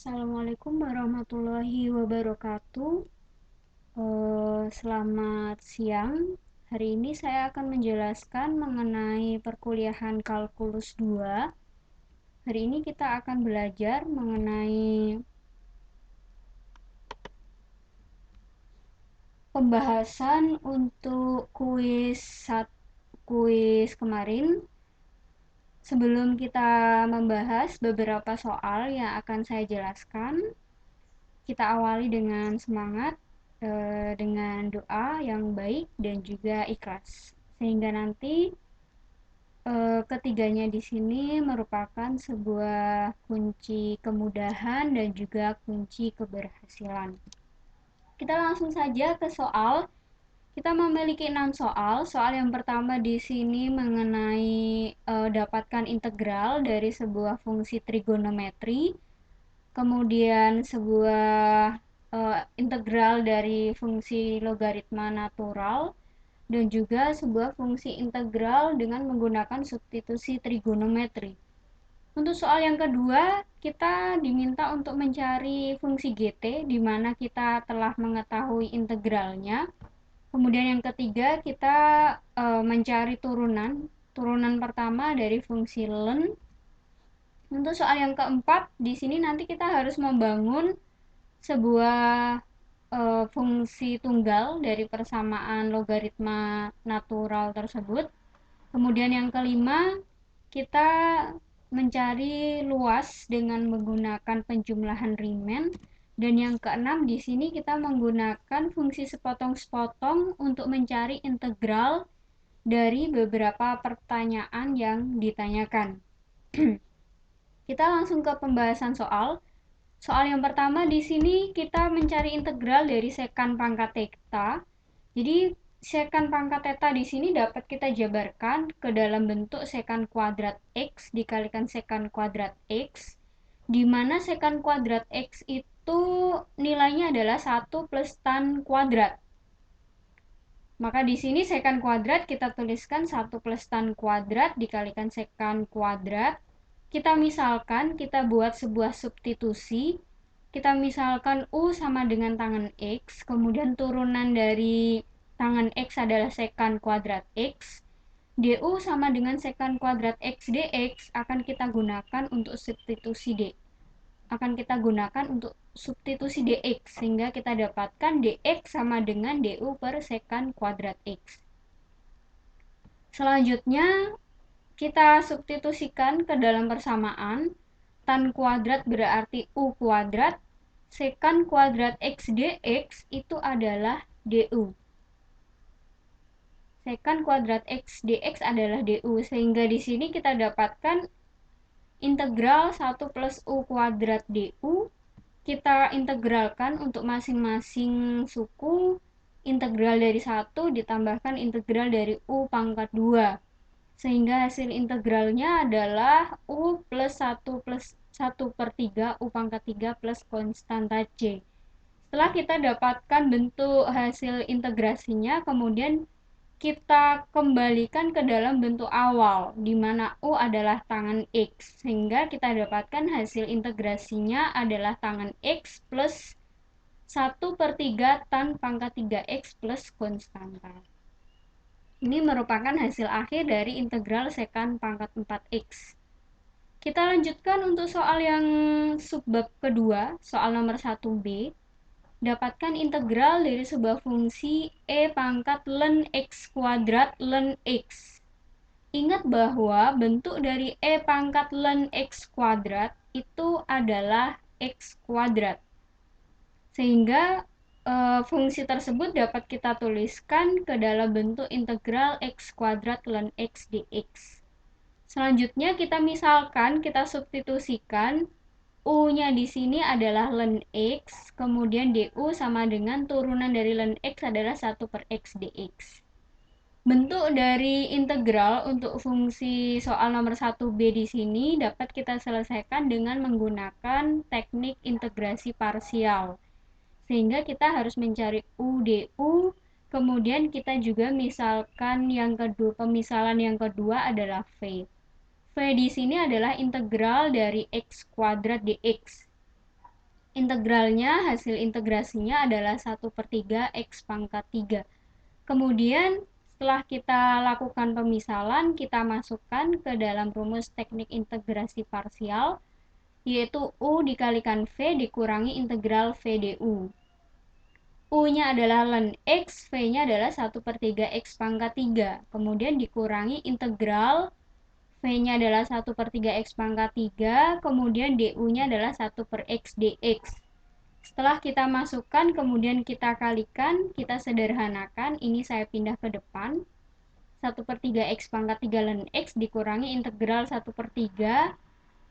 Assalamualaikum warahmatullahi wabarakatuh. Selamat siang. Hari ini saya akan menjelaskan mengenai perkuliahan kalkulus 2. Hari ini kita akan belajar mengenai pembahasan untuk kuis kemarin. Sebelum kita membahas beberapa soal yang akan saya jelaskan, kita awali dengan semangat, dengan doa yang baik dan juga ikhlas, sehingga nanti ketiganya di sini merupakan sebuah kunci kemudahan dan juga kunci keberhasilan. Kita langsung saja ke soal. Kita memiliki 6 soal. Soal yang pertama di sini mengenai dapatkan integral dari sebuah fungsi trigonometri. Kemudian sebuah integral dari fungsi logaritma natural, dan juga sebuah fungsi integral dengan menggunakan substitusi trigonometri. Untuk soal yang kedua, kita diminta untuk mencari fungsi GT, di mana kita telah mengetahui integralnya. Kemudian yang ketiga, kita mencari turunan pertama dari fungsi ln. Untuk soal yang keempat, di sini nanti kita harus membangun sebuah fungsi tunggal dari persamaan logaritma natural tersebut. Kemudian yang kelima, kita mencari luas dengan menggunakan penjumlahan Riemann. Dan yang keenam, di sini kita menggunakan fungsi sepotong-sepotong untuk mencari integral dari beberapa pertanyaan yang ditanyakan. Kita langsung ke pembahasan soal. Soal yang pertama di sini kita mencari integral dari sekan pangkat theta. Jadi sekan pangkat theta di sini dapat kita jabarkan ke dalam bentuk sekan kuadrat x dikalikan sekan kuadrat x, di mana sekan kuadrat x itu nilainya adalah 1 plus tan kuadrat. Maka di sini sekan kuadrat kita tuliskan 1 plus tan kuadrat dikalikan sekan kuadrat. Kita misalkan, kita buat sebuah substitusi. Kita misalkan U sama dengan tangen X, kemudian turunan dari tangen X adalah sekan kuadrat X. DU sama dengan sekan kuadrat X dx akan kita gunakan untuk substitusi dx, sehingga kita dapatkan dx sama dengan du per sekan kuadrat x. Selanjutnya kita substitusikan ke dalam persamaan. Tan kuadrat berarti u kuadrat, sekan kuadrat x dx itu adalah du. Sekan kuadrat x dx adalah du, sehingga di sini kita dapatkan integral 1 plus u kuadrat du. Kita integralkan untuk masing-masing suku. Integral dari 1 ditambahkan integral dari u pangkat 2. Sehingga hasil integralnya adalah u plus 1 per 3 u pangkat 3 plus konstanta c. Setelah kita dapatkan bentuk hasil integrasinya, kemudian kita kembalikan ke dalam bentuk awal, di mana u adalah tangen x, sehingga kita dapatkan hasil integrasinya adalah tangen x plus 1 per 3 tan pangkat 3x plus konstanta. Ini merupakan hasil akhir dari integral sekan pangkat 4x. Kita lanjutkan untuk soal yang subbab kedua, soal nomor 1b. Dapatkan integral dari sebuah fungsi e pangkat ln x kuadrat ln x. Ingat bahwa bentuk dari e pangkat ln x kuadrat itu adalah x kuadrat. Sehingga fungsi tersebut dapat kita tuliskan ke dalam bentuk integral x kuadrat ln x dx. Selanjutnya kita misalkan, kita substitusikan. U-nya di sini adalah ln x, kemudian du sama dengan turunan dari ln x adalah 1 per x dx. Bentuk dari integral untuk fungsi soal nomor 1b di sini dapat kita selesaikan dengan menggunakan teknik integrasi parsial. Sehingga kita harus mencari u du, kemudian kita juga misalkan pemisalan yang kedua adalah v. V di sini adalah integral dari x kuadrat dx. Integralnya, hasil integrasinya adalah 1/3 X pangkat 3. Kemudian setelah kita lakukan pemisalan, kita masukkan ke dalam rumus teknik integrasi parsial, yaitu U dikalikan V dikurangi integral V du. U-nya adalah ln X, V-nya adalah 1/3 X pangkat 3. Kemudian dikurangi integral V-nya adalah 1/3 X pangkat 3, kemudian du-nya adalah 1/X dx. Setelah kita masukkan, kemudian kita kalikan, kita sederhanakan, ini saya pindah ke depan. 1/3 X pangkat 3 ln X dikurangi integral 1/3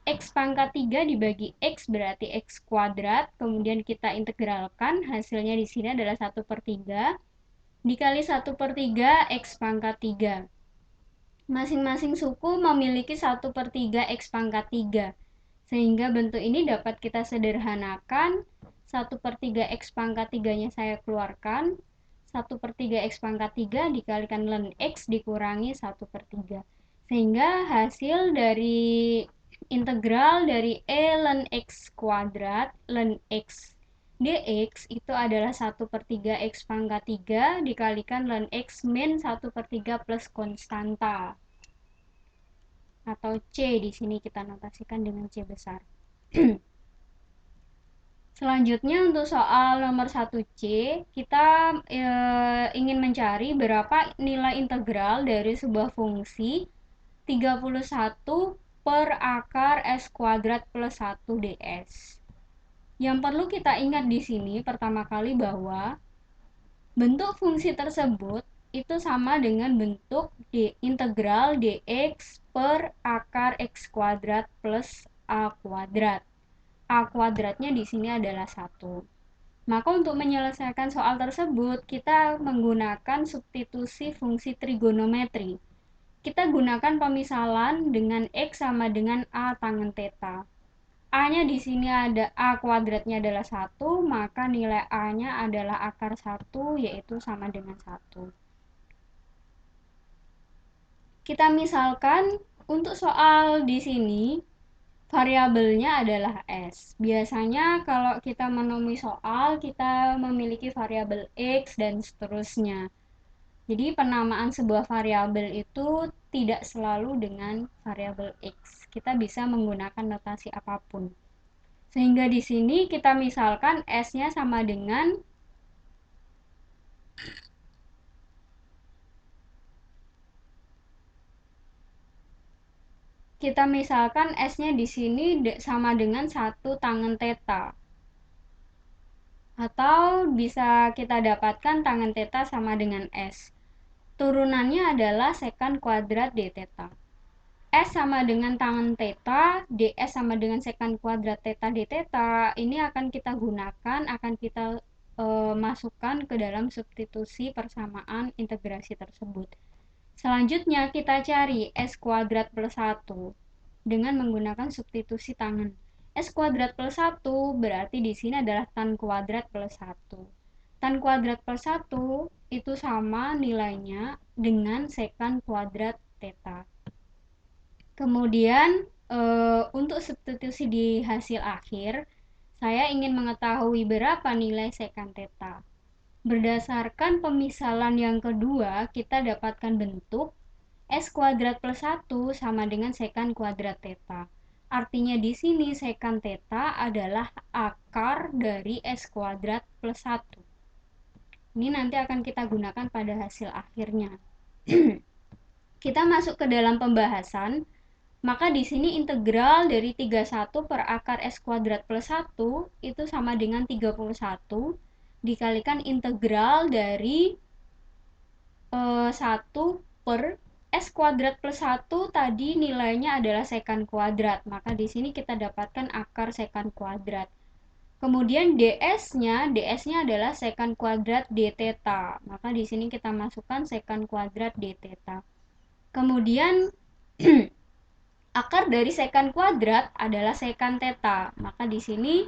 X pangkat 3 dibagi X berarti X kuadrat, kemudian kita integralkan, hasilnya di sini adalah 1/3 dikali 1/3 X pangkat 3. Masing-masing suku memiliki 1/3 X pangkat 3, sehingga bentuk ini dapat kita sederhanakan. 1/3 X pangkat 3 nya saya keluarkan, 1/3 X pangkat 3 dikalikan ln X dikurangi 1/3, sehingga hasil dari integral dari E ln X kuadrat ln X dx itu adalah 1/3 X pangkat 3 dikalikan ln X min 1/3 plus konstanta, atau C di sini kita notasikan dengan C besar. Selanjutnya untuk soal nomor 1C, kita ingin mencari berapa nilai integral dari sebuah fungsi 31 per akar S kuadrat plus 1 ds. Yang perlu kita ingat di sini pertama kali bahwa bentuk fungsi tersebut itu sama dengan bentuk integral dx per akar x kuadrat plus a kuadrat. A kuadratnya di sini adalah 1. Maka untuk menyelesaikan soal tersebut, kita menggunakan substitusi fungsi trigonometri. Kita gunakan pemisalan dengan X sama dengan A tangen theta. A-nya di sini ada A kuadratnya adalah 1, maka nilai A-nya adalah akar 1, yaitu sama dengan 1. Kita misalkan untuk soal di sini, variabelnya adalah S. Biasanya kalau kita menemui soal, kita memiliki variabel X dan seterusnya. Jadi penamaan sebuah variabel itu tidak selalu dengan variabel X. Kita bisa menggunakan notasi apapun. Sehingga di sini kita misalkan S-nya sama dengan S-nya di sini sama dengan 1 tangen theta. Atau bisa kita dapatkan tangen theta sama dengan S. Turunannya adalah sekant kuadrat d theta. S sama dengan tangen theta, ds sama dengan sekant kuadrat theta d theta. Ini akan kita gunakan, akan kita masukkan ke dalam substitusi persamaan integrasi tersebut. Selanjutnya kita cari S kuadrat plus 1 dengan menggunakan substitusi tangen. S kuadrat plus 1 berarti di sini adalah tan kuadrat plus 1. Tan kuadrat plus 1 itu sama nilainya dengan sekant kuadrat theta. Kemudian untuk substitusi di hasil akhir, saya ingin mengetahui berapa nilai sekant theta. Berdasarkan pemisalan yang kedua, kita dapatkan bentuk S kuadrat plus 1 sama dengan sekant kuadrat theta. Artinya di sini sekant theta adalah akar dari S kuadrat plus 1. Ini nanti akan kita gunakan pada hasil akhirnya. Kita masuk ke dalam pembahasan. Maka di sini integral dari 31 per akar S kuadrat plus 1 itu sama dengan 31 dikalikan integral dari 1 per S kuadrat plus 1 tadi nilainya adalah sekant kuadrat. Maka di sini kita dapatkan akar sekant kuadrat. Kemudian ds-nya adalah sekant kuadrat d theta. Maka di sini kita masukkan sekant kuadrat d theta. Kemudian akar dari sekant kuadrat adalah sekant theta. Maka di sini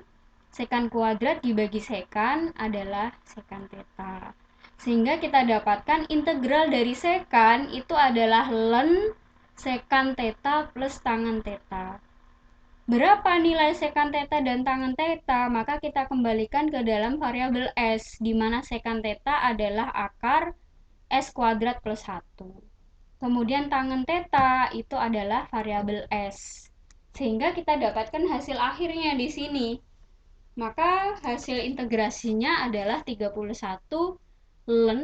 sekant kuadrat dibagi sekant adalah sekant theta. Sehingga kita dapatkan integral dari sekant itu adalah ln sekant theta plus tangen theta. Berapa nilai sekant theta dan tangen theta? Maka kita kembalikan ke dalam variabel S, di mana sekant theta adalah akar S kuadrat plus 1. Kemudian tangen theta itu adalah variabel S. Sehingga kita dapatkan hasil akhirnya di sini. Maka hasil integrasinya adalah 31 ln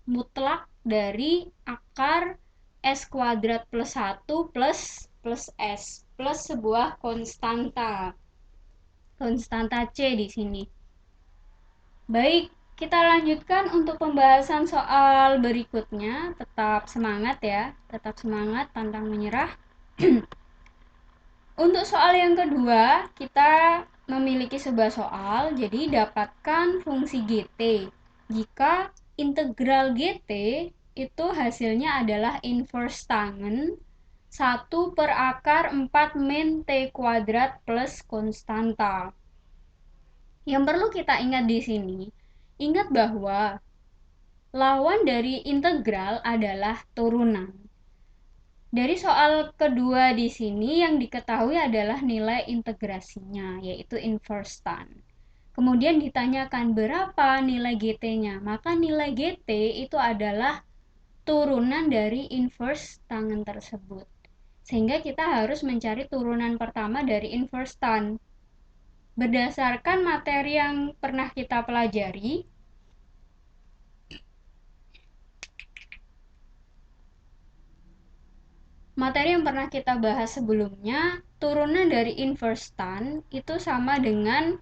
mutlak dari akar S kuadrat plus 1 plus S plus sebuah konstanta C di sini. Baik, kita lanjutkan untuk pembahasan soal berikutnya. Tetap semangat ya, tetap semangat, pantang menyerah. Untuk soal yang kedua, kita memiliki sebuah soal, jadi dapatkan fungsi GT. Jika integral GT itu hasilnya adalah inverse tangen 1 per akar 4 min T kuadrat plus konstanta. Yang perlu kita ingat di sini, ingat bahwa lawan dari integral adalah turunan. Dari soal kedua di sini yang diketahui adalah nilai integrasinya, yaitu inverse tan. Kemudian ditanyakan berapa nilai GT-nya, maka nilai GT itu adalah turunan dari inverse tangen tersebut. Sehingga kita harus mencari turunan pertama dari inverse tan. Berdasarkan materi yang pernah kita pelajari, materi yang pernah kita bahas sebelumnya, turunan dari inverse tan itu sama dengan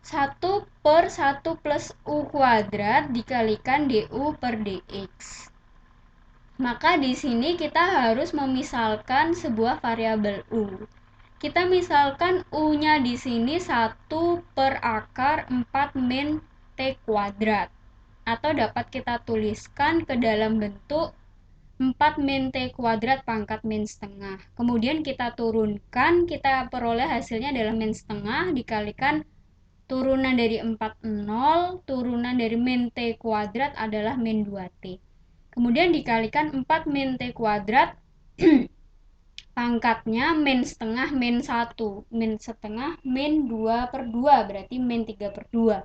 1 per 1 plus U kuadrat dikalikan DU per DX. Maka di sini kita harus memisalkan sebuah variabel U. Kita misalkan U-nya di sini 1 per akar 4 min T kuadrat. Atau dapat kita tuliskan ke dalam bentuk 4 min T kuadrat pangkat min setengah. Kemudian kita turunkan, kita peroleh hasilnya adalah min setengah dikalikan turunan dari 40, turunan dari min T kuadrat adalah min 2T. Kemudian dikalikan 4 min T kuadrat, pangkatnya min setengah min 1. Min setengah min 2 per 2, berarti min 3 per 2.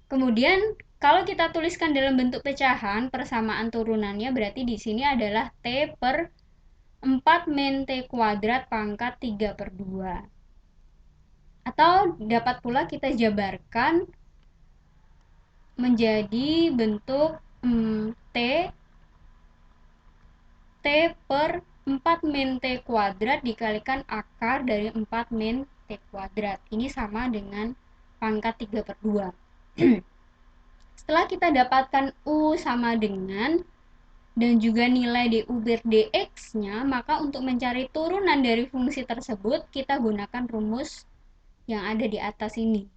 Kemudian kalau kita tuliskan dalam bentuk pecahan, persamaan turunannya berarti di sini adalah T per 4 min T kuadrat pangkat 3 per 2. Atau dapat pula kita jabarkan menjadi bentuk T per 4 min T kuadrat dikalikan akar dari 4 min T kuadrat. Ini sama dengan pangkat 3 per 2. Setelah kita dapatkan U sama dengan dan juga nilai DU per DX-nya, maka untuk mencari turunan dari fungsi tersebut, kita gunakan rumus yang ada di atas ini.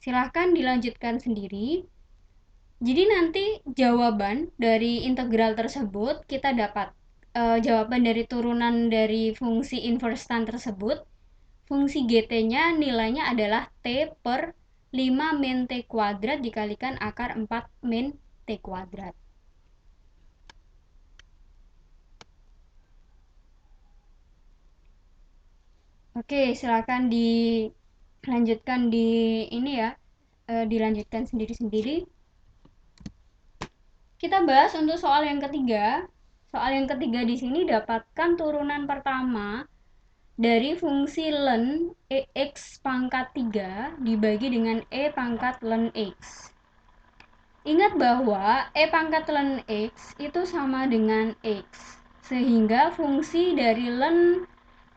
Silahkan dilanjutkan sendiri. Jadi nanti jawaban dari integral tersebut kita dapat jawaban dari turunan dari fungsi inverse tan tersebut. Fungsi GT-nya nilainya adalah T per 5 min T kuadrat dikalikan akar 4 min T kuadrat. Oke, silakan dilanjutkan di ini ya, dilanjutkan sendiri-sendiri. Kita bahas untuk soal yang ketiga. Soal yang ketiga di sini dapatkan turunan pertama dari fungsi ln EX pangkat 3 dibagi dengan E pangkat ln X. Ingat bahwa E pangkat ln X itu sama dengan X. Sehingga fungsi dari ln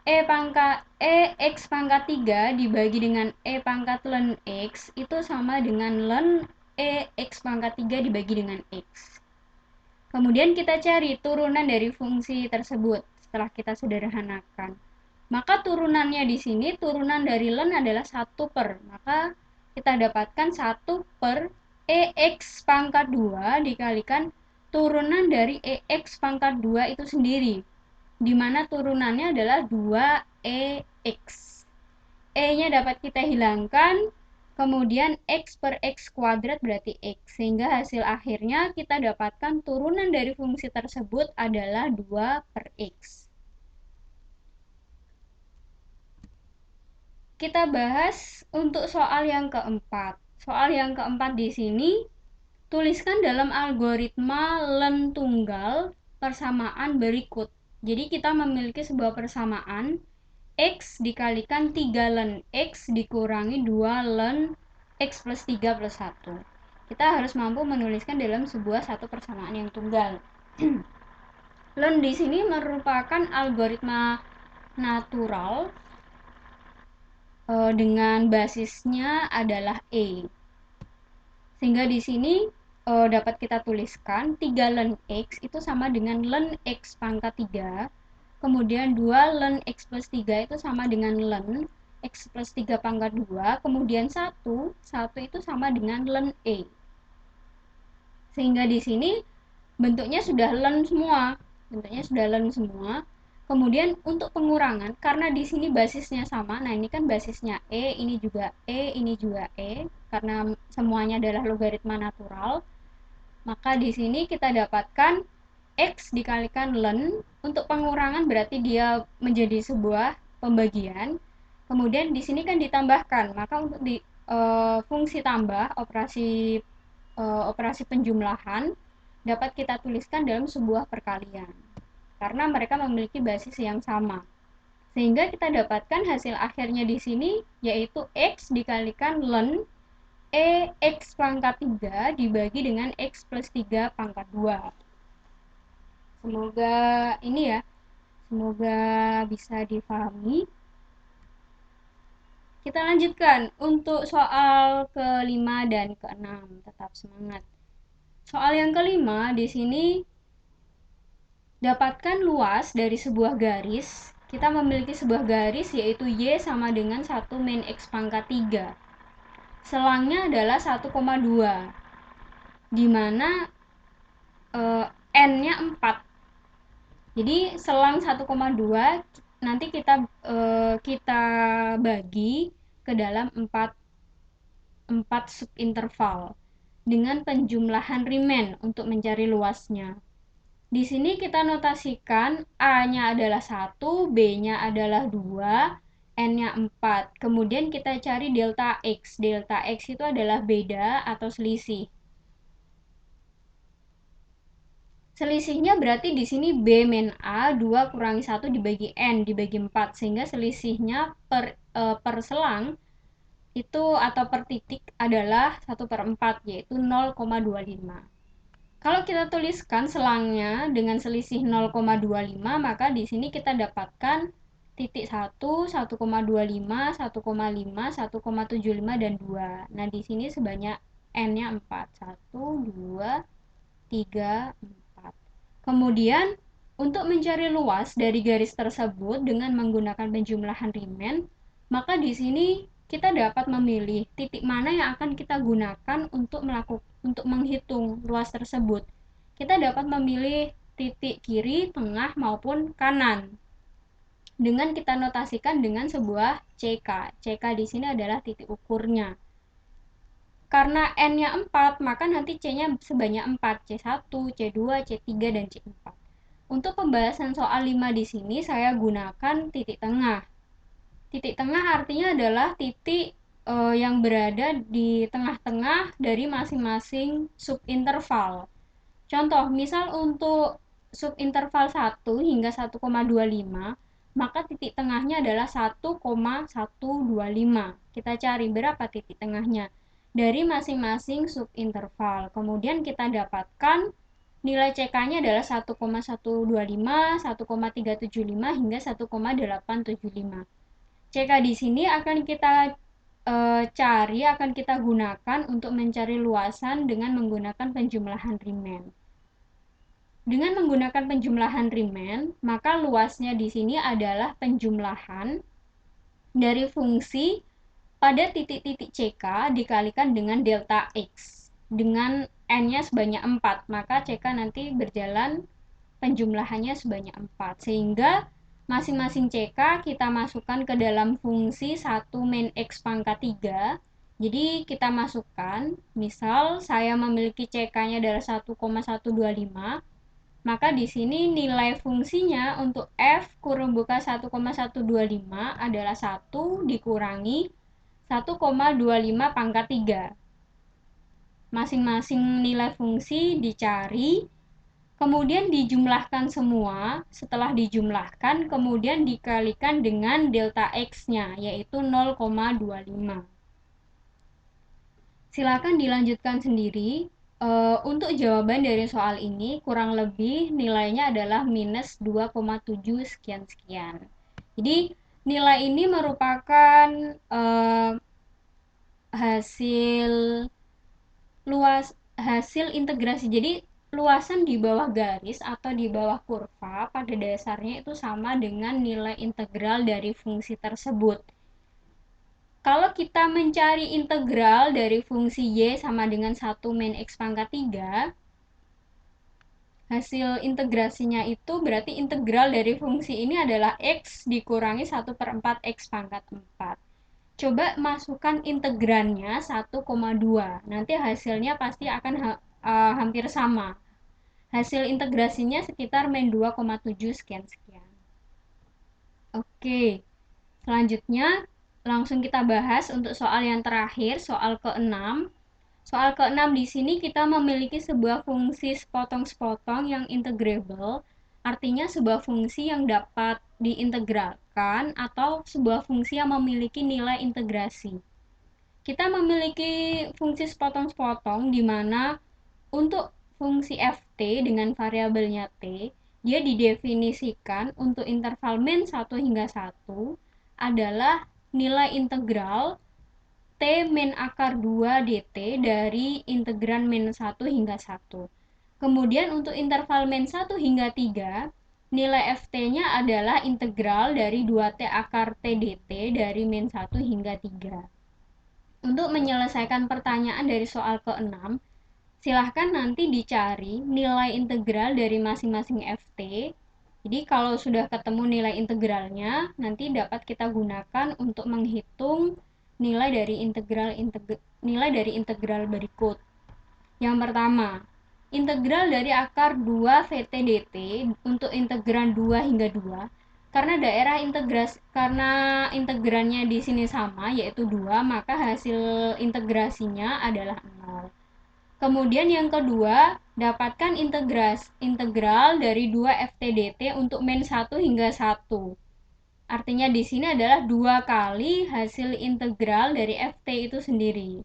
X pangkat 3 dibagi dengan E pangkat ln X itu sama dengan ln X pangkat 3 dibagi dengan X. Kemudian kita cari turunan dari fungsi tersebut setelah kita sederhanakan. Maka turunannya di sini, turunan dari ln adalah 1 per. Maka kita dapatkan 1 per EX pangkat 2 dikalikan turunan dari EX pangkat 2 itu sendiri. Di mana turunannya adalah 2EX. E-nya dapat kita hilangkan, kemudian X per X kuadrat berarti X. Sehingga hasil akhirnya kita dapatkan turunan dari fungsi tersebut adalah 2 per X. Kita bahas untuk soal yang keempat. Soal yang keempat di sini, tuliskan dalam algoritma len tunggal persamaan berikut. Jadi kita memiliki sebuah persamaan X dikalikan 3 len X dikurangi 2 len X plus 3 plus 1. Kita harus mampu menuliskan dalam sebuah satu persamaan yang tunggal. Len di sini merupakan algoritma natural dengan basisnya adalah E. Sehingga di sini dapat kita tuliskan 3 len X itu sama dengan len X pangkat 3. Kemudian 2 len X plus 3 itu sama dengan len X plus 3 pangkat 2. Kemudian 1 itu sama dengan len E. Sehingga di sini bentuknya sudah len semua. Kemudian untuk pengurangan, karena di sini basisnya sama, nah ini kan basisnya E, ini juga E, ini juga E, karena semuanya adalah logaritma natural, maka di sini kita dapatkan X dikalikan len, untuk pengurangan berarti dia menjadi sebuah pembagian, kemudian di sini kan ditambahkan, maka untuk di fungsi tambah, operasi penjumlahan, dapat kita tuliskan dalam sebuah perkalian karena mereka memiliki basis yang sama. Sehingga kita dapatkan hasil akhirnya di sini yaitu X dikalikan len X pangkat 3 dibagi dengan X plus 3 pangkat 2. Semoga ini ya, semoga bisa difahami. Kita lanjutkan untuk soal kelima dan keenam. Tetap semangat. Soal yang kelima di sini, dapatkan luas dari sebuah garis. Kita memiliki sebuah garis yaitu Y sama dengan 1 min X pangkat 3. Selangnya adalah 1,2. Di mana N-nya 4. Jadi selang 1,2 nanti kita bagi ke dalam 4 subinterval dengan penjumlahan Riemann untuk mencari luasnya. Di sini kita notasikan A-nya adalah 1, B-nya adalah 2, N-nya 4. Kemudian kita cari delta X. Delta X itu adalah beda atau selisih. Selisihnya berarti di sini B min A 2 kurangi 1 dibagi N dibagi 4, sehingga selisihnya per selang itu atau per titik adalah 1/4 yaitu 0,25. Kalau kita tuliskan selangnya dengan selisih 0,25, maka di sini kita dapatkan titik 1, 1,25, 1,5, 1,75 dan 2. Nah, di sini sebanyak N-nya 4. 1, 2, 3, 4. Kemudian untuk mencari luas dari garis tersebut dengan menggunakan penjumlahan Riemann, maka di sini kita dapat memilih titik mana yang akan kita gunakan untuk menghitung luas tersebut. Kita dapat memilih titik kiri, tengah maupun kanan. Dengan kita notasikan dengan sebuah CK. CK di sini adalah titik ukurnya. Karena N-nya 4, maka nanti C-nya sebanyak 4, C1, C2, C3, dan C4. Untuk pembahasan soal 5 di sini saya gunakan titik tengah. Titik tengah artinya adalah titik yang berada di tengah-tengah dari masing-masing subinterval. Contoh, misal untuk subinterval 1 hingga 1,25, maka titik tengahnya adalah 1,125. Kita cari berapa titik tengahnya dari masing-masing subinterval. Kemudian kita dapatkan nilai CK-nya adalah 1,125, 1,375 hingga 1,875. CK di sini akan kita akan kita gunakan untuk mencari luasan dengan menggunakan penjumlahan Riemann. Dengan menggunakan penjumlahan Riemann, maka luasnya di sini adalah penjumlahan dari fungsi pada titik-titik CK dikalikan dengan delta X. Dengan N-nya sebanyak 4, maka CK nanti berjalan penjumlahannya sebanyak 4. Sehingga masing-masing CK kita masukkan ke dalam fungsi 1 min X pangkat 3. Jadi kita masukkan, misal saya memiliki CK-nya adalah 1,125, Maka di sini nilai fungsinya untuk f kurung buka 1,125 adalah 1 dikurangi 1,25 pangkat 3. Masing-masing nilai fungsi dicari, kemudian dijumlahkan semua. Setelah dijumlahkan, kemudian dikalikan dengan delta x-nya, yaitu 0,25. Silakan dilanjutkan sendiri. Untuk jawaban dari soal ini kurang lebih nilainya adalah minus 2,7 sekian-sekian. Jadi nilai ini merupakan hasil hasil integrasi. Jadi luasan di bawah garis atau di bawah kurva pada dasarnya itu sama dengan nilai integral dari fungsi tersebut. Kalau kita mencari integral dari fungsi y sama dengan 1 min x pangkat 3, hasil integrasinya itu berarti integral dari fungsi ini adalah x dikurangi 1/4 x pangkat 4. Coba masukkan integrannya 1,2. Nanti hasilnya pasti akan hampir sama. Hasil integrasinya sekitar min 2,7 sekian-sekian. Oke, selanjutnya langsung kita bahas untuk soal yang terakhir, soal ke-6. Soal ke-6 di sini kita memiliki sebuah fungsi sepotong-sepotong yang integrable, artinya sebuah fungsi yang dapat diintegralkan atau sebuah fungsi yang memiliki nilai integrasi. Kita memiliki fungsi sepotong-sepotong di mana untuk fungsi ft dengan variabelnya t, dia didefinisikan untuk interval min 1 hingga 1 adalah nilai integral t min akar 2 dt dari integran min 1 hingga 1. Kemudian untuk interval min 1 hingga 3, nilai ft-nya adalah integral dari 2t akar t dt dari min 1 hingga 3. Untuk menyelesaikan pertanyaan dari soal ke-6, silahkan nanti dicari nilai integral dari masing-masing ft. Jadi kalau sudah ketemu nilai integralnya, nanti dapat kita gunakan untuk menghitung nilai dari integral berikut. Yang pertama, integral dari akar 2 Vt dt untuk integran 2 hingga 2. Karena integrannya di sini sama yaitu 2, maka hasil integrasinya adalah 0. Kemudian yang kedua, dapatkan integral dari 2 Ft dt untuk min 1 hingga 1. Artinya di sini adalah 2 kali hasil integral dari Ft itu sendiri.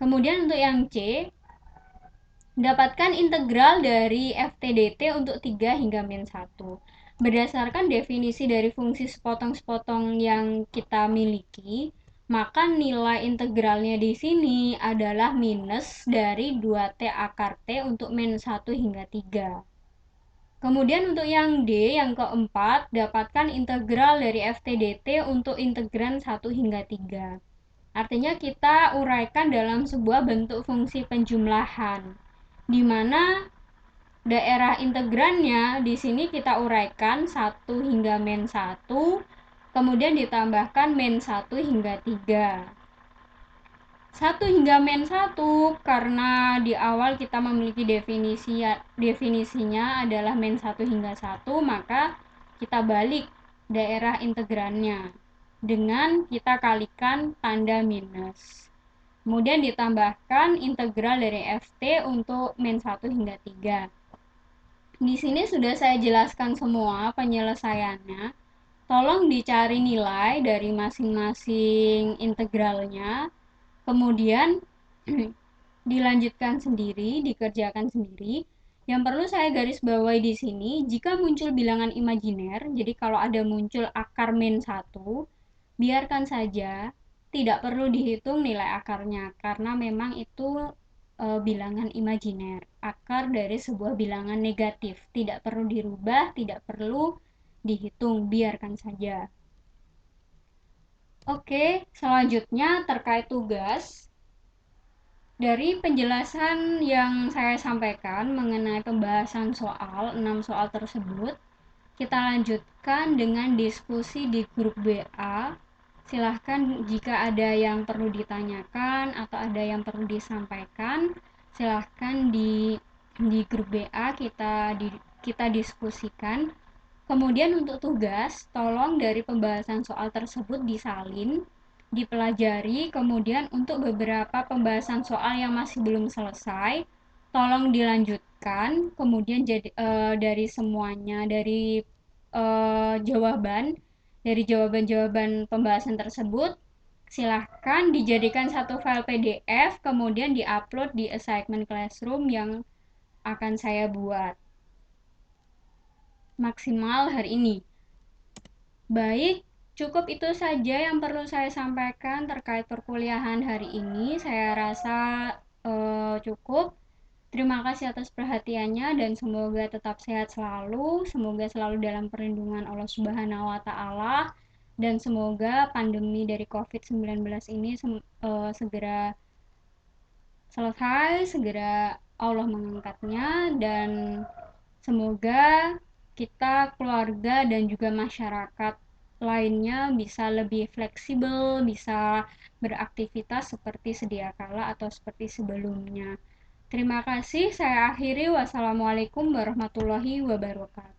Kemudian untuk yang C, dapatkan integral dari Ft dt untuk 3 hingga min 1. Berdasarkan definisi dari fungsi sepotong-sepotong yang kita miliki, maka nilai integralnya di sini adalah minus dari 2t akar t untuk min 1 hingga 3. Kemudian untuk yang D, yang keempat, dapatkan integral dari Ft dt untuk integran 1 hingga 3. Artinya kita uraikan dalam sebuah bentuk fungsi penjumlahan, di mana daerah integrannya di sini kita uraikan 1 hingga min 1, kemudian ditambahkan min 1 hingga 3. 1 hingga min 1 karena di awal kita memiliki definisinya adalah min 1 hingga 1, maka kita balik daerah integrannya dengan kita kalikan tanda minus. Kemudian ditambahkan integral dari ft untuk min 1 hingga 3. Di sini sudah saya jelaskan semua penyelesaiannya. Tolong dicari nilai dari masing-masing integralnya. Kemudian dilanjutkan sendiri, dikerjakan sendiri. Yang perlu saya garis bawahi di sini, jika muncul bilangan imajiner, jadi kalau ada muncul akar min 1, biarkan saja, tidak perlu dihitung nilai akarnya, karena memang itu bilangan imajiner, akar dari sebuah bilangan negatif, tidak perlu dirubah, tidak perlu dihitung, biarkan saja. Oke, selanjutnya terkait tugas. Dari penjelasan yang saya sampaikan mengenai pembahasan soal, 6 soal tersebut, kita lanjutkan dengan diskusi di grup WA. Silahkan jika ada yang perlu ditanyakan atau ada yang perlu disampaikan, silahkan di grup WA kita kita diskusikan. Kemudian untuk tugas, tolong dari pembahasan soal tersebut disalin, dipelajari, kemudian untuk beberapa pembahasan soal yang masih belum selesai, tolong dilanjutkan, kemudian dari semuanya, jawaban, dari jawaban-jawaban pembahasan tersebut, silahkan dijadikan satu file PDF, kemudian diupload di assignment classroom yang akan saya buat maksimal hari ini. Baik, cukup itu saja yang perlu saya sampaikan terkait perkuliahan hari ini. Saya rasa cukup. Terima kasih atas perhatiannya dan semoga tetap sehat selalu. Semoga selalu dalam perlindungan Allah Subhanahu wa taala dan semoga pandemi dari COVID-19 ini segera selesai, segera Allah mengangkatnya dan semoga kita, keluarga, dan juga masyarakat lainnya bisa lebih fleksibel, bisa beraktivitas seperti sedia kala atau seperti sebelumnya. Terima kasih, saya akhiri. Wassalamualaikum warahmatullahi wabarakatuh.